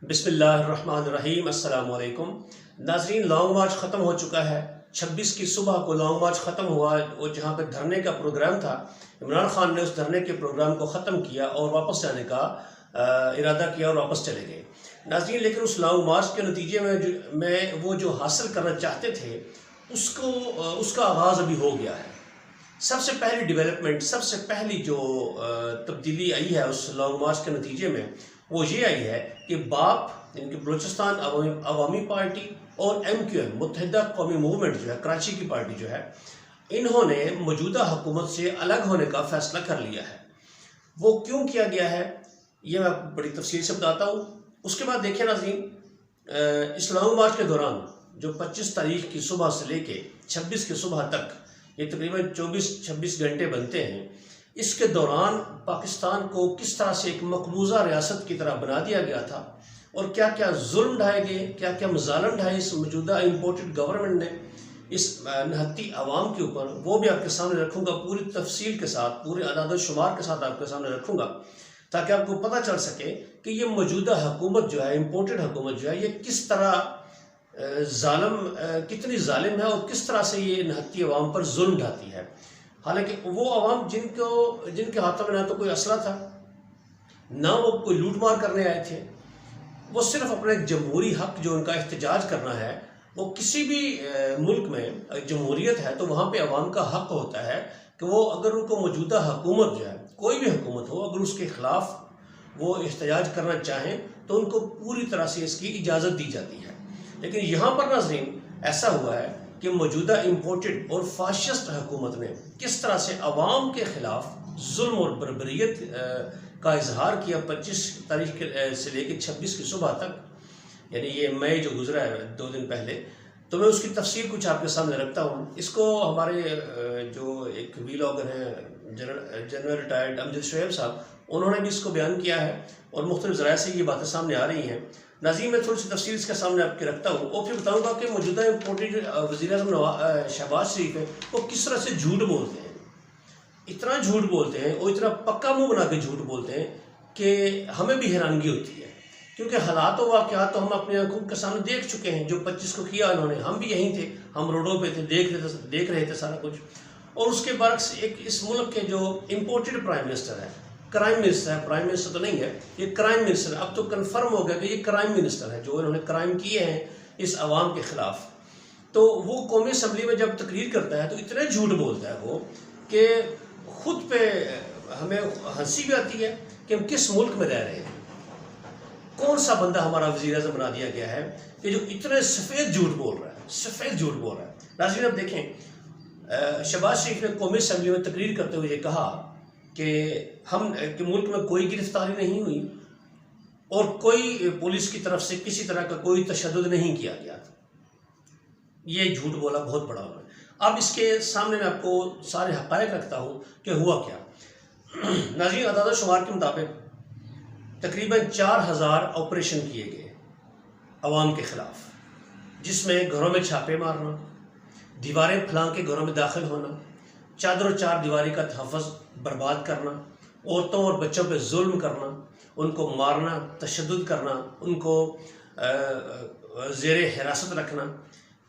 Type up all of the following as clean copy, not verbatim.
बिस्मिल्लाहिर्रहमानिर्रहीम अस्सलाम वालेकुम नाज़रीन। लॉन्ग मार्च ख़त्म हो चुका है। 26 की सुबह को लॉन्ग मार्च ख़त्म हुआ और जहाँ पे धरने का प्रोग्राम था, इमरान खान ने उस धरने के प्रोग्राम को ख़त्म किया और वापस जाने का इरादा किया और वापस चले गए नाज़रीन। लेकिन उस लॉन्ग मार्च के नतीजे में वो जो हासिल करना चाहते थे उसका आगाज़ अभी हो गया है। सबसे पहली डेवलपमेंट, सबसे पहली जो तब्दीली आई है उस लॉन्ग मार्च के नतीजे में, वो ये आई है कि बाप इनकी बलूचिस्तान अवामी पार्टी और MQM मुत्तहिदा कौमी मूवमेंट जो है, कराची की पार्टी जो है, इन्होंने मौजूदा हुकूमत से अलग होने का फैसला कर लिया है। वो क्यों किया गया है ये मैं बड़ी तफसील से बताता हूँ। उसके बाद देखिए नाज़रीन, इस लॉन्ग मार्च के दौरान जो 25 तारीख की सुबह से लेके 26 की सुबह तक, ये तकरीबन 24-26 घंटे बनते हैं। इसके दौरान पाकिस्तान को किस तरह से एक मकबूजा रियासत की तरह बना दिया गया था और क्या क्या जुल्म ढाए गए, क्या क्या मजालम ढाए इस मौजूदा इम्पोर्टेड गवर्नमेंट ने इस नहत्ती आवाम के ऊपर, वो भी आपके सामने रखूँगा पूरी तफसील के साथ, पूरे अदाद शुमार के साथ आपके सामने रखूँगा, ताकि आपको पता चल सके कि ये मौजूदा हुकूमत जो है, इम्पोर्टेड हुकूमत जो है, ये किस तरह कितनी जालिम है और किस तरह से ये नहत्ती अवाम पर जुल्म ढाती है। हालांकि वो अवाम जिनके हाथों में ना तो कोई असला था, ना वो कोई लूट मार करने आए थे, वो सिर्फ अपने जमहूरी हक जो उनका एहतजाज करना है, वो किसी भी मुल्क में जमहूरियत है तो वहाँ पे अवाम का हक होता है कि वो अगर उनको मौजूदा हुकूमत जो है, कोई भी हुकूमत हो, अगर उसके खिलाफ वो एहतजाज करना चाहें तो उनको पूरी तरह से इसकी इजाज़त दी जाती है। लेकिन यहाँ पर नाज़रीन ऐसा हुआ है कि मौजूदा इम्पोर्टेड और फाशिस्ट हुकूमत ने किस तरह से अवाम के ख़िलाफ़ जुल्म और बर्बरियत का इजहार किया 25 तारीख से लेकर 26 की सुबह तक, यानी ये मई जो गुजरा है 2 दिन पहले। तो मैं उसकी तफसीर कुछ आपके सामने रखता हूँ। इसको हमारे जो एक वीलॉगर हैं जनरल रिटायर्ड अमजद शोएब साहब, उन्होंने भी इसको बयान किया है और मुख्तलिफ ज़राए से ये बातें सामने आ रही हैं। नाज़रीन, मैं थोड़ी सी तफसील इसके सामने आपके रखता हूँ और फिर बताऊँगा कि मौजूदा इम्पोर्टेड वज़ीर-ए-आज़म शहबाज शरीफ है, वो किस तरह से झूठ बोलते हैं, इतना झूठ बोलते हैं और इतना पक्का मुँह बना के झूठ बोलते हैं कि हमें भी हैरानगी होती है, क्योंकि हालात और वाक़यात तो हम अपनी आंखों के सामने देख चुके हैं। जो 25 को किया उन्होंने, हम भी यहीं थे, हम रोडों पे थे, देख रहे थे सारा कुछ। और उसके बरक्स एक इस मुल्क के जो इम्पोर्टेड प्राइम मिनिस्टर है, क्राइम मिनिस्टर है, प्राइम मिनिस्टर तो नहीं है, ये क्राइम मिनिस्टर है, अब तो कन्फर्म हो गया कि ये क्राइम मिनिस्टर है, जो इन्होंने क्राइम किए हैं इस आवाम के ख़िलाफ़। तो वो कौमी असम्बली में जब तकरीर करता है तो इतने झूठ बोलता है वो कि खुद पे हमें हंसी भी आती है कि हम किस मुल्क में रह रहे हैं। कौन सा बंदा हमारा वज़ीर-ए-आज़म बना दिया गया है कि जो इतने सफ़ेद झूठ बोल रहा है, सफ़ेद झूठ बोल रहा है। नाज़रीन, अब देखें, शहबाज शरीफ ने कौमी असम्बली में तकरीर करते हुए ये कहा कि मुल्क में कोई गिरफ्तारी नहीं हुई और कोई पुलिस की तरफ से किसी तरह का कोई तशद्दुद नहीं किया गया। ये झूठ बोला बहुत बड़ा उन्होंने। अब इसके सामने मैं आपको सारे हक़ाइक़ रखता हूँ कि हुआ क्या। नाज़रीन, अदाद शुमार के मुताबिक तकरीबन 4000 ऑपरेशन किए गए अवाम के ख़िलाफ़, जिसमें घरों में छापे मारना, दीवारें फलां के घरों में दाखिल होना, चादर और चार दीवारी का तहफ़्फ़ुज़ बर्बाद करना, औरतों और बच्चों पे जुल्म करना, उनको मारना, तशद्दुद करना, उनको ज़ेरे हिरासत रखना,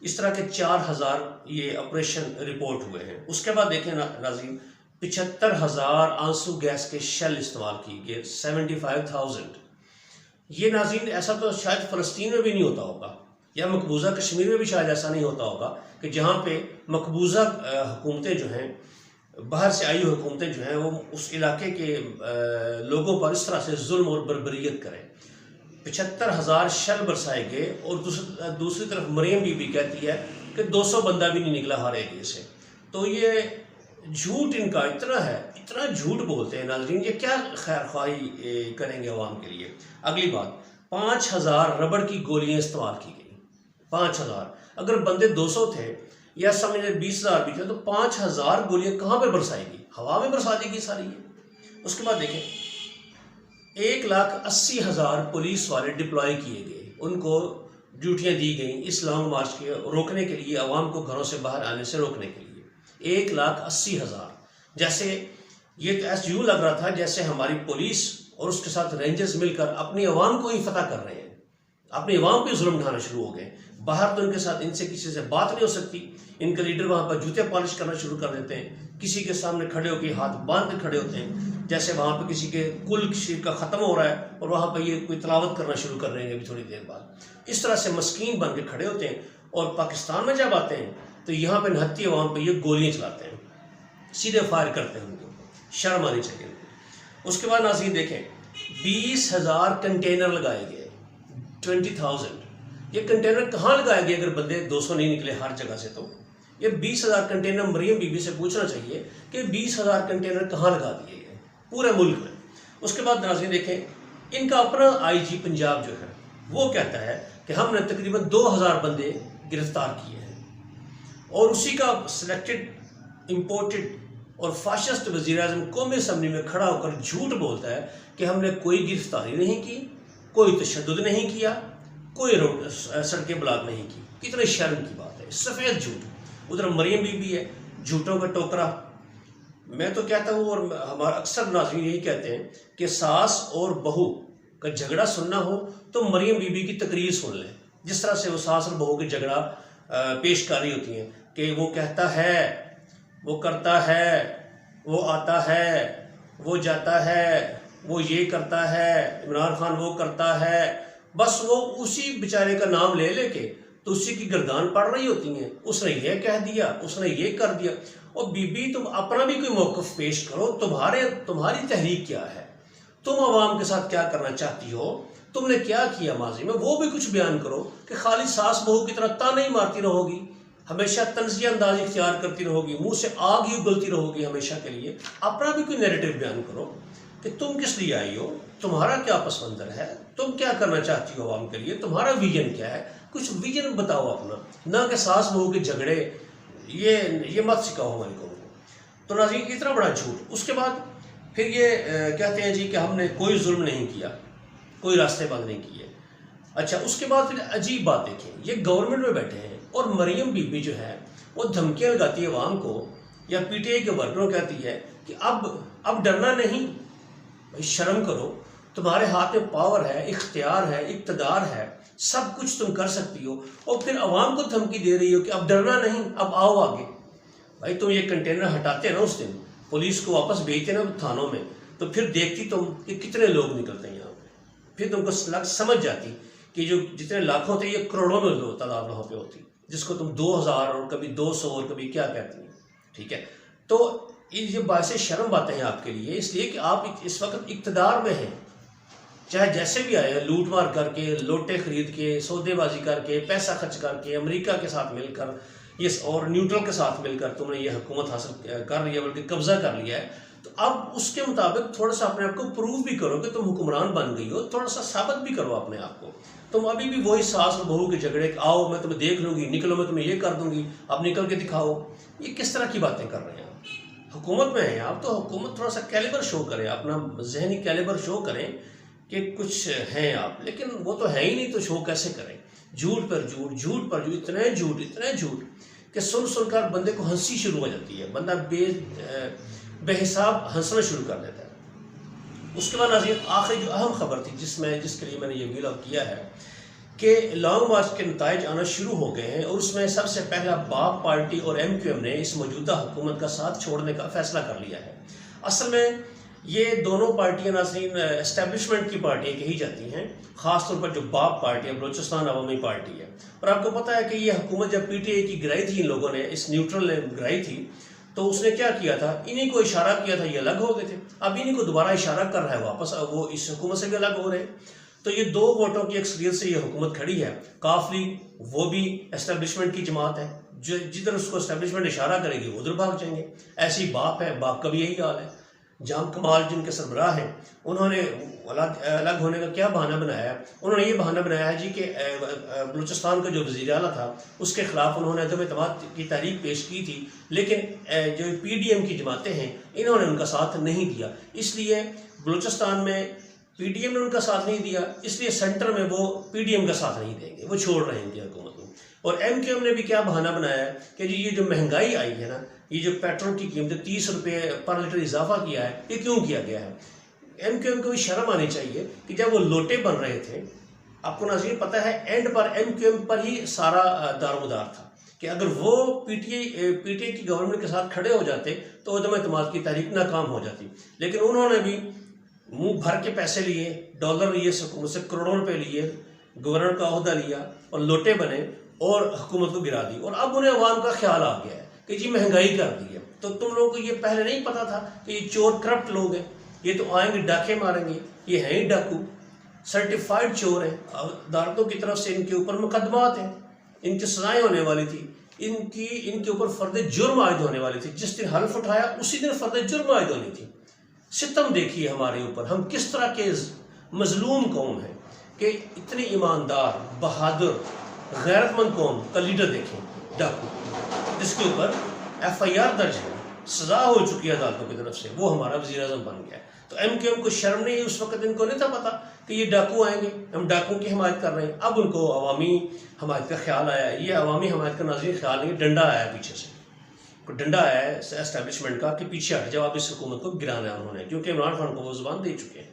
इस तरह के 4000 ये ऑपरेशन रिपोर्ट हुए हैं। उसके बाद देखें नाज़रीन, 75,000 आंसू गैस के शेल इस्तेमाल किए गए, 75,000। ये नाज़रीन ऐसा तो शायद फ़लस्तीन में भी नहीं होता होगा, या मकबूजा कश्मीर में भी शायद ऐसा नहीं होता होगा कि जहाँ पे मकबूजा हुकूमतें जो हैं, बाहर से आई हुकूमतें जो हैं, वो उस इलाके के लोगों पर इस तरह से जुल्म और बर्बरियत करें। 75,000 शल बरसाए गए और दूसरी तरफ मरियम बीबी कहती है कि 200 बंदा भी नहीं निकला हर एरिए से। तो ये झूठ इनका इतना है, इतना झूठ बोलते हैं नाज़रीन, ये क्या खैर ख्वाही करेंगे अवाम के लिए। अगली बात, 5000 रबड़ की गोलियाँ इस्तेमाल की गई। 5000, अगर बंदे 200 थे या समझ 20,000 भी थे तो 5000 गोलियाँ कहाँ पर बरसाएगी? हवा में बरसा देगी सारी ये। उसके बाद देखें, 1,80,000 पुलिस वाले डिप्लॉय किए गए, उनको ड्यूटियाँ दी गई इस लॉन्ग मार्च के रोकने के लिए, अवाम को घरों से बाहर आने से रोकने के लिए। 1,80,000, जैसे ये तो ऐसा यूँ लग रहा था जैसे हमारी पुलिस और उसके साथ रेंजर्स मिलकर अपनी आवाम को ही फतह कर रहे हैं। अपने अवाम पे जुल्म ढाना शुरू हो गए। बाहर तो इनके साथ इनसे किसी से बात नहीं हो सकती, इनके लीडर वहाँ पर जूते पॉलिश करना शुरू कर देते हैं, किसी के सामने खड़े होकर हाथ बांध के खड़े होते हैं, जैसे वहाँ पे किसी के कुल शरीर का ख़त्म हो रहा है और वहाँ पर ये कोई तलावत करना शुरू कर रहे हैं अभी थोड़ी देर बाद। इस तरह से मस्कीन बन के खड़े होते हैं और पाकिस्तान में जब आते हैं तो यहाँ पे निहत्ती अवाम पर ये गोलियाँ चलाते हैं, सीधे फायर करते हैं उनके ऊपर। शर्म आनी चाहिए। उसके बाद नाज़रीन देखें, 20,000 कंटेनर लगाए गए, 20,000। ये कंटेनर कहाँ लगाए गए अगर बंदे 200 नहीं निकले हर जगह से? तो ये 20,000 कंटेनर मरियम बीबी से पूछना चाहिए कि 20,000 कंटेनर कहाँ लगा दिए गए पूरे मुल्क में। उसके बाद नाज़रीन देखें, इनका अपना IG पंजाब जो है वो कहता है कि हमने तकरीबन 2,000 बंदे गिरफ्तार किए हैं और उसी का सिलेक्टेड इम्पोर्टेड और फाशिस्ट वज़ीर-ए-आज़म कौमी असम्बली में खड़ा होकर झूठ बोलता है कि हमने कोई गिरफ्तारी नहीं की, कोई तशद्दुद नहीं किया, कोई सड़कें ब्लॉक नहीं की। कितने शर्म की बात है, सफ़ेद झूठ। उधर मरियम बीबी है, झूठों का टोकरा। मैं तो कहता हूँ और हमारा अक्सर नाज़रीन यही कहते हैं कि सास और बहू का झगड़ा सुनना हो तो मरियम बीबी की तकरीर सुन लें, जिस तरह से वो सास और बहू की झगड़ा पेशकारी होती हैं कि वो कहता है, वो करता है, वो आता है, वो जाता है, वो ये करता है, इमरान खान वो करता है, बस वो उसी बेचारे का नाम ले लेके तो उसी की गर्दान पड़ रही होती हैं। उसने ये कह दिया, उसने ये कर दिया। और बीबी तुम अपना भी कोई मौक़िफ़ पेश करो, तुम्हारी तहरीक क्या है, तुम आवाम के साथ क्या करना चाहती हो, तुमने क्या किया माजी में, वो भी कुछ बयान करो कि खाली सास बहू की तरह ताने ही मारती रहोगी, हमेशा तंज़िया अंदाज इख्तियार करती रहोगी, मुंह से आग ही उगलती रहोगी हमेशा के लिए। अपना भी कोई नैरेटिव बयान करो कि तुम किस लिए आई हो, तुम्हारा क्या पस मंज़र है, तुम क्या करना चाहती हो आवाम के लिए, तुम्हारा विजन क्या है, कुछ विजन बताओ अपना, ना कि सास बहू के झगड़े ये मत सिखाओ हमारे को। तो नाज़रीन इतना बड़ा झूठ। उसके बाद फिर ये कहते हैं जी कि हमने कोई जुल्म नहीं किया, कोई रास्ते बंद नहीं किए। अच्छा, उसके बाद फिर अजीब बात देखें, ये गवर्नमेंट में बैठे हैं और मरियम बीबी जो है वो धमकियाँ लगाती है अवाम को, या PTI के वर्करों कहती है कि अब डरना नहीं, भाई शर्म करो, तुम्हारे हाथ में पावर है, इख्तियार है, इक़्तिदार है, सब कुछ तुम कर सकती हो, और फिर अवाम को धमकी दे रही हो कि अब डरना नहीं, अब आओ आगे। भाई तुम ये कंटेनर हटाते ना उस दिन, पुलिस को वापस भेजते ना थानों में, तो फिर देखती तुम कि कितने लोग निकलते हैं यहाँ पे, फिर तुमको समझ जाती कि जो जितने लाखों थे ये करोड़ों में तादाद वहाँ पे होती, जिसको तुम 2,000 और कभी 200 और कभी क्या कहती हैं। ठीक है, तो ये बात शर्म बातें हैं आपके लिए, इसलिए कि आप इस वक्त इक़्तिदार में हैं, चाहे जैसे भी आए, लूट मार करके, लोटे खरीद के, सौदेबाजी करके, पैसा खर्च करके, अमेरिका के साथ मिलकर ये और न्यूट्रल के साथ मिलकर तुमने ये हुकूमत हासिल कर लिया, बल्कि कब्जा कर लिया है। तो अब उसके मुताबिक थोड़ा सा अपने आप को प्रूव भी करो कि तुम हुक्मरान बन गई हो, थोड़ा सा साबित भी करो अपने आप को। तुम अभी भी वही सास और बहू के झगड़े, आओ मैं तुम्हें देख लूँगी, निकलो मैं तुम्हें ये कर दूँगी, अब निकल के दिखाओ, ये किस तरह की बातें कर रहे हैं आप? हुकूमत में हैं आप, तो हुकूमत थोड़ा सा कैलिबर शो करें, अपना जहनी कैलिबर शो करें कि कुछ हैं आप, लेकिन वो तो है ही नहीं, तो शो कैसे करें? झूठ पर झूठ, झूठ पर झूठ, इतने झूठ कि सुन सुनकर बंदे को हंसी शुरू हो जाती है, बंदा बेहिसाब हंसना शुरू कर देता है। उसके बाद नाज़रीन आखिरी जो अहम खबर थी जिसके लिए मैंने ये वीडियो किया है कि लॉन्ग मार्च के नताइज आना शुरू हो गए हैं, और उसमें सबसे पहला बाप पार्टी और MQM ने इस मौजूदा हुकूमत का साथ छोड़ने का फैसला कर लिया है। असल में ये दोनों पार्टियां नाज़रीन एस्टेब्लिशमेंट की पार्टियां कही जाती हैं, ख़ासतौर पर जो बाप पार्टी है, बलूचिस्तान अवामी पार्टी है। और आपको पता है कि ये हुकूमत जब PTI की गिराई थी, इन लोगों ने, इस न्यूट्रल ने गिराई थी, तो उसने क्या किया था, इन्हीं को इशारा किया था, ये अलग हो गए थे, अब इन्हीं को दोबारा इशारा कर रहा है वापस, अब वो इस हुकूमत से भी अलग हो रहे हैं। तो ये 2 वोटों की अक्सरियत से ये हुकूमत खड़ी है। काफली वो भी एस्टेब्लिशमेंट की जमात है, जो जिधर उसको एस्टेब्लिशमेंट इशारा करेगी उधर भाग जाएंगे। ऐसी बाप है, बाप का भी यही हाल है। जाम कमाल जिनके सरबराह हैं, उन्होंने अलग होने का क्या बहाना बनाया है? उन्होंने ये बहाना बनाया है जी कि बलूचिस्तान का जो वज़ीर आला था उसके ख़िलाफ़ उन्होंने अदम एतमाद की तहरीक पेश की थी, लेकिन जो PDM की जमातें हैं इन्होंने उनका साथ नहीं दिया, इसलिए बलूचिस्तान में PDM ने उनका साथ नहीं दिया, इसलिए सेंटर में वो PDM का साथ नहीं देंगे, वो छोड़ रहे हैं हुकूमत को। और MQM ने भी क्या बहाना बनाया है कि जी ये जो महंगाई आई है ना, ये जो पेट्रोल की कीमत 30 रुपये पर लीटर इजाफा किया है, ये क्यों किया गया है? MQM को भी शर्म आनी चाहिए कि जब वो लोटे बन रहे थे आपको नाज़रीन पता है एंड पर MQM पर ही सारा दारोमदार था कि अगर वो पीटीआई की गवर्नमेंट के साथ खड़े हो जाते तो उदम एतमाद की तहरीक नाकाम हो जाती। लेकिन उन्होंने भी मुंह भर के पैसे लिए, डॉलर लिए, मुझसे करोड़ों रुपए लिए, गवर्नर का ओहदा लिया और लोटे बने और हुकूमत को गिरा दी। और अब उन्हें अवाम का ख्याल आ गया है कि जी महंगाई कर दी है। तो तुम लोगों को ये पहले नहीं पता था कि ये चोर करप्ट लोग हैं, ये तो आएंगे डाके मारेंगे, ये हैं ही डाकू, सर्टिफाइड चोर हैं, अदालतों की तरफ से इनके ऊपर मुकदमात हैं, इनकी सजाएं होने वाली थी, इनके ऊपर फर्द जुर्म आयद होने वाली थी। जिस दिन हल्फ उठाया उसी दिन फर्द जुर्म आयद होनी थी। सितम देखिए हमारे ऊपर, हम किस तरह के मजलूम कौम हैं कि इतनी ईमानदार, बहादुर, गैरतमंद कौम का लीडर देखें डाकू, जिसके ऊपर FIR दर्ज है, सजा हो चुकी है अदालतों की तरफ से, वो हमारा वज़ीर आज़म बन गया। तो MQM को शर्म नहीं, उस वक्त इनको नहीं था पता कि ये डाकू आएंगे, हम डाकुओं की हिमायत कर रहे हैं। अब उनको अवामी हमायत का ख्याल आया। ये अवामी हमायत का नाज़रीन ख्याल नहीं, डंडा आया है पीछे से, डंडा आया है एस्टेब्लिशमेंट का कि पीछे हट जाओ, अब इस हुकूमत को गिराना है उन्होंने, क्योंकि इमरान खान को वो ज़ुबान दे चुके हैं।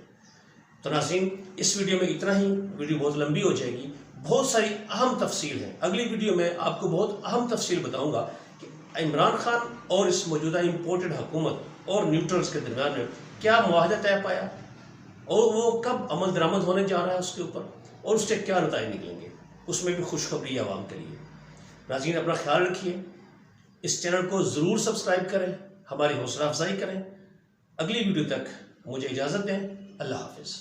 तो नाज़रीन इस वीडियो में इतना ही, वीडियो बहुत लंबी हो जाएगी, बहुत सारी अहम तफसील है। अगली वीडियो में आपको बहुत अहम तफसील बताऊंगा कि इमरान खान और इस मौजूदा इम्पोर्टेड हुकूमत और न्यूट्रल्स के दरमियान में क्या मुआहदा तय पाया और वो कब अमल दरामद होने जा रहा है उसके ऊपर, और उससे क्या नतीजे निकलेंगे, उसमें भी खुशखबरी आवाम के लिए। नाज़रीन अपना ख्याल रखिए, इस चैनल को ज़रूर सब्सक्राइब करें, हमारी हौसला अफजाई करें। अगली वीडियो तक मुझे इजाज़त दें। अल्लाह हाफ़िज़।